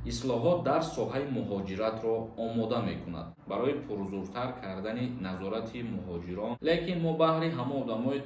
ислоҳот дар соҳаи муҳоҷиратро омода мекунад барои пурзуртар кардани назорати муҳоҷирон. Лекин мо баҳри ҳама одамои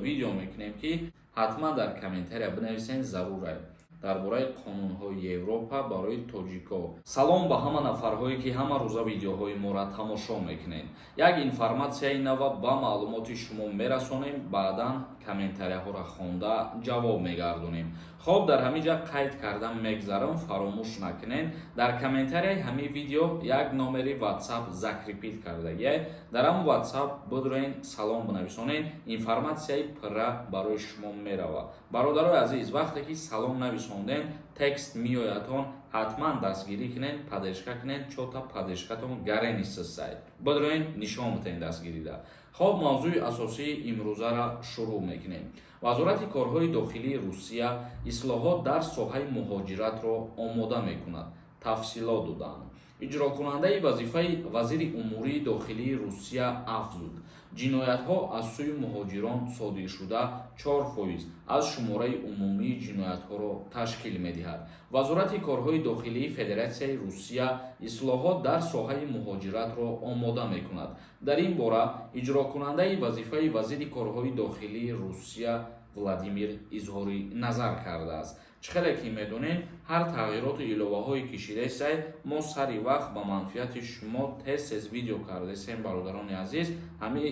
видео мекунем ки ҳатман дар комментария бинависен зарурай дар бораи қонунҳои Европа барои тоҷико. Салом ба ҳама нафарҳое ки ҳама рӯза видеоҳои моро тамошо мекунед. Як информатсияи нава ба маълумоти шумо мерасонем, баъдан комментарияҳоро хонда ҷавоб мегардонем. Хоб, дар ҳамин ҷа қайд кардан мегзарам, фаромӯш накунед. Дар комментарияи ҳамин видео як номери WhatsApp закрепит кардагиай. Дар ҳамон WhatsApp бидурен салом бинависонед, информатсияи пурра барои шумо мерава. Бародарои азиз, вақте ки салом нависонден, текст миёятон, ҳатман дастгирӣ кунед, падешка кунед, чота падешкатон гарен истасай. Бидурен нишон битен дастгирида. Хоб, мавзӯи асосии имрӯзаро шурӯъ мекунем. Вазорати корҳои дохилии Русия ислоҳот дар соҳаи муҳоҷиратро омода мекунад. Тафсилот доданд. Иҷрокунандаи вазифаи вазири умурии дохилии Русия афзуд. ҷиноятҳо аз сӯи муҳоҷирон содиршуда 4% аз шумораи умумии ҷиноятҳоро ташкил медиҳад. Вазорати корҳои дохилии Федератсияи Русия ислоҳот дар соҳаи муҳоҷиратро омода мекунад. Дар ин бора иҷрокунандаи вазифаи вазири корҳои дохилии Русия Владимир изҳори назар кардааст. Чхеле ки медонем, ҳар тағйироту иловаҳое ки шидесай, мо сари вақт ба манфиати шумо тез видео кардесем. Бародарони азиз, ҳамин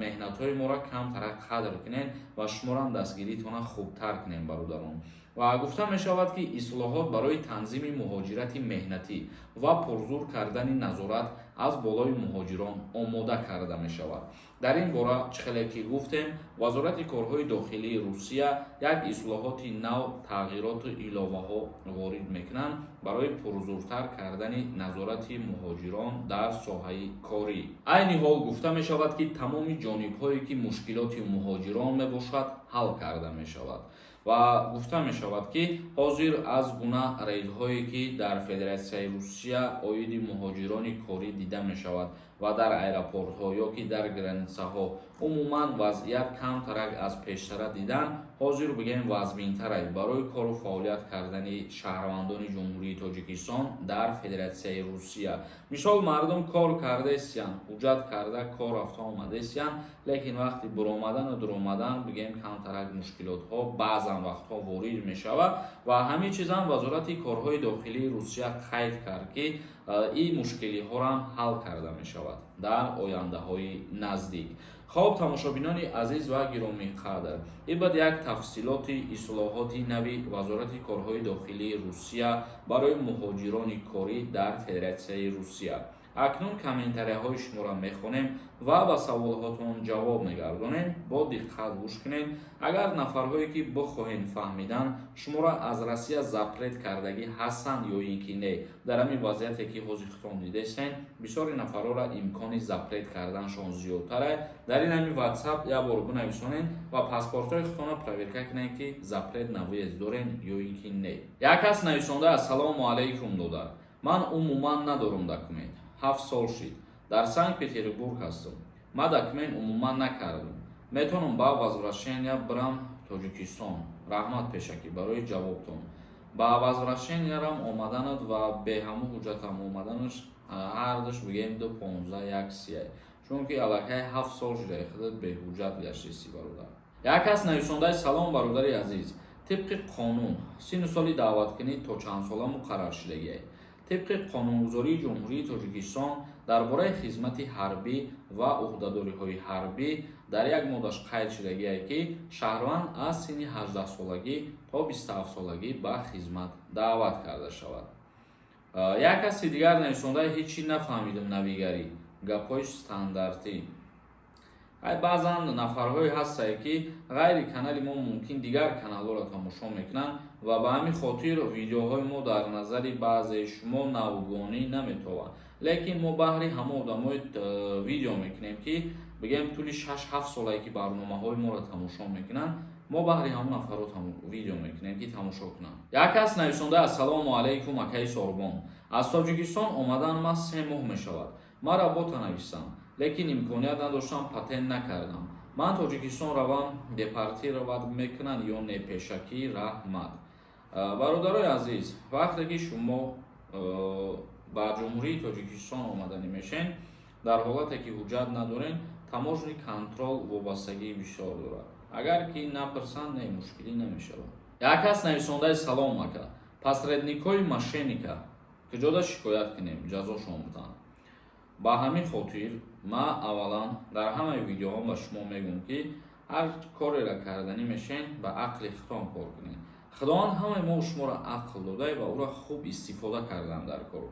меҳнатҳои моро камтара қадр кунед ва шуморо дастгиритона хубтар кунем бародарон. Ва гуфта мешавад ки ислоҳот барои танзими муҳоҷирати меҳнатӣ ва пурзур кардани назорат аз болои муҳоҷирон омода карда мешавад. Дар ин бора чхеле ки гуфтем, вазорати корҳои дохилии Русия як ислоҳоти нав, тағйироту иловаҳо ворид мекунанд барои пурзуртар кардани назорати муҳоҷирон дар соҳаи корӣ. Айни ҳол гуфта мешавад ки тамоми ҷонибҳое ки мушкилоти муҳоҷирон мебошад ҳал карда мешавад. Ва гуфта мешавад ки ҳозир аз гуна рейдҳое ки дар Федератсияи Русия оиди муҳоҷирони корӣ дида мешавад ва дар аэропортҳо ё ки дар границаҳо умуман вазъият камтарак аз пештара дидан, ҳозир бигем вазминтарай барои кору фаъолият кардани шаҳрвандони ҷумҳурии Тоҷикистон дар Федератсияи Русия. Мисол, мардум кор кардесиян, ҳуҷҷат карда кор рафта омадесиян, лекин вақти буромадану дуромадан бигем камтарак мушкилотҳо баъзан вақтҳо ворид мешавад ва ҳамин чизам вазорати корҳои дохилии Русия қайд кард ки ин мушкилиҳоро ҳал карда мешавад дар ояндаҳои наздик. Хоб, тамошобинони азиз ва гиромиқадр, ин бад як тафсилоти ислоҳоти нави вазорати корҳои дохилии Русия барои муҳоҷирони корӣ дар Федератсияи Русия. Акнун комментарияҳои шуморо мехонем ва ба саволҳотон ҷавоб мегардонем. Бо диққат гӯш кунед. Агар нафарҳое ки бихоҳед фаҳмидан шуморо аз Россия запрет кардагӣ ҳастанд ё ин ки не, дар ҳамин вазъияте ки ҳозир хитон дидестен, бисёри нафарҳоро имкони запрет карданшон зиёдтар аст. Дар ин ҳамин WhatsApp як бор бинависонед ва паспортҳои худтонро проверка кунед ки запрет навоез дорен ё ин ки не. Як кас нависонда ассалому алайкум дода. Ман умуман надорам документ. 7 сол шид. Дар Санкт-Петербург ҳастам. Ма документ умуман накардам. Метавонам ба возвращения бирам Тоҷикистон. Раҳмат пешакӣ барои ҷавобтон. Ба возвращениярам омаданат ва бе ҳамун ҳуҷҷатам омаданаш ҳардаш бигем 2.15 1 чунки аллакай 7 сол шуда худат беҳуҷҷат гаштеси бародар. Як кас нависондаи салом бародари азиз. Тибқи қонун сину соли даъваткунӣ то чанд сола муқаррар шудагиай. Тибқи қонунгузории ҷумҳурии Тоҷикистон дар бораи хизмати ҳарбӣ ва уҳдадориҳои ҳарбӣ дар як моддаш қайд шудагиай ки шаҳрванд аз синни 18 солагӣ то 27 солагӣ ба хизмат даъват карда шавад. Як каси дигар нависондаи ҳечи нафаҳмидам навигарӣ. Гапҳои стандартӣ. баъзан нафарҳое ҳастае ки ғайри канали мо мумкин дигар каналҳоро тамошо мекунанд ва ба ҳамин хотир видеоҳои мо дар назари баъзеи шумо навгонӣ наметавад. Лекин мо баҳри ҳама одамои видео мекунем ки бигем тӯли 6-7 солае ки барномаҳои моро тамошо мекунанд, мо баҳри ҳама нафарот видео мекунем ки тамошо кунанд. Як кас нависонда ассалому алайкум акаи Сорбон. Аз Тоҷикистон омадан ма 3 моҳ мешавад. Ма работа нависам, лекин имконият надоштам, патент накардам. Ман Тоҷикистон равам, депортировать мекунанд ё не? Пешакӣ раҳмат. бародарои азиз, вақте ки шумо ба ҷумҳурии Тоҷикистон омаданӣ мешен, дар ҳолате ки ҳуҷҷат надорен, таможни контрол вобастагии бисёр дорад. Агар ки напирсанд, не мушкилӣ намешавад. Як кас нависондаи салом ака, посредникҳои мошенника куҷода шикоят кунем, ҷазошон буданд. Ба ҳамин хотир ман аввалан дар ҳамаи видеоҳом ба шумо мегӯям ки ҳар кореро карданӣ мешен ба ақли худтон кор кунед. Худованд ҳамаи мо шуморо ақл дода ва ӯро хуб истифода кардан дар кор.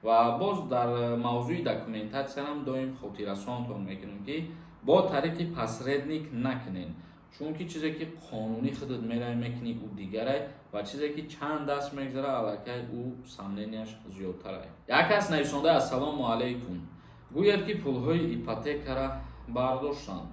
Ва боз дар мавзӯи документатсиям доим хотиррасонтон мекунем ки бо тариқи посредник накунед, чунки чизе ки қонунӣ худат мерай мекунӣ ӯ дигарай ва чизе ки чанд даст мегзара аллакай ӯ сомненияш зиёдтарай. Як кас нависонда ассалому алайкум гӯяд ки пулҳои ипотекара бардоштанд.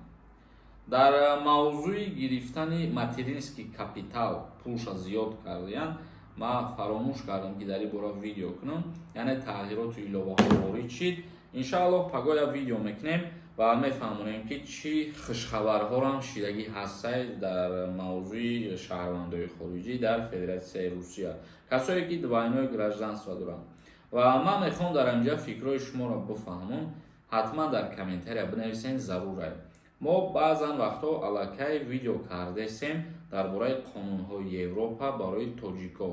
Дар мавзӯи гирифтани материнский капитал пулша зиёд кардаян, ман фаромӯш кардам ки дар ин бора видео кунам, яъне тағйироту иловаҳо ворид шид. Иншааллоҳ пагоя видео мекунем ва мефаҳмонем ки чӣ хушхабарҳорам шидагӣ ҳастае дар мавзӯи шаҳрвандои хориҷӣ дар Федератсияи Русия, касое ки двойное гражданство доранд. Ва ман мехоҳам дар инҷа фикрҳои шуморо бифаҳмам, ҳатман дар комментария бинависен, зарурай. Мо баъзан вақтҳо аллакай видео кардесем дар бораи қонунҳои Европа барои тоҷико.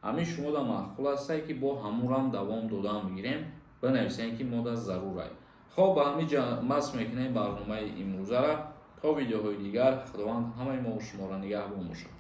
Ҳамин шумода маъқул астае ки бо ҳамурам давом додан бигирем, бинависем ки мода зарурай. Хоб ба ҳамин ҷа мас мекунем барномаи имрӯзара. То видеоҳои дигар, худованд ҳамаи мо шуморо нигаҳбон бошад.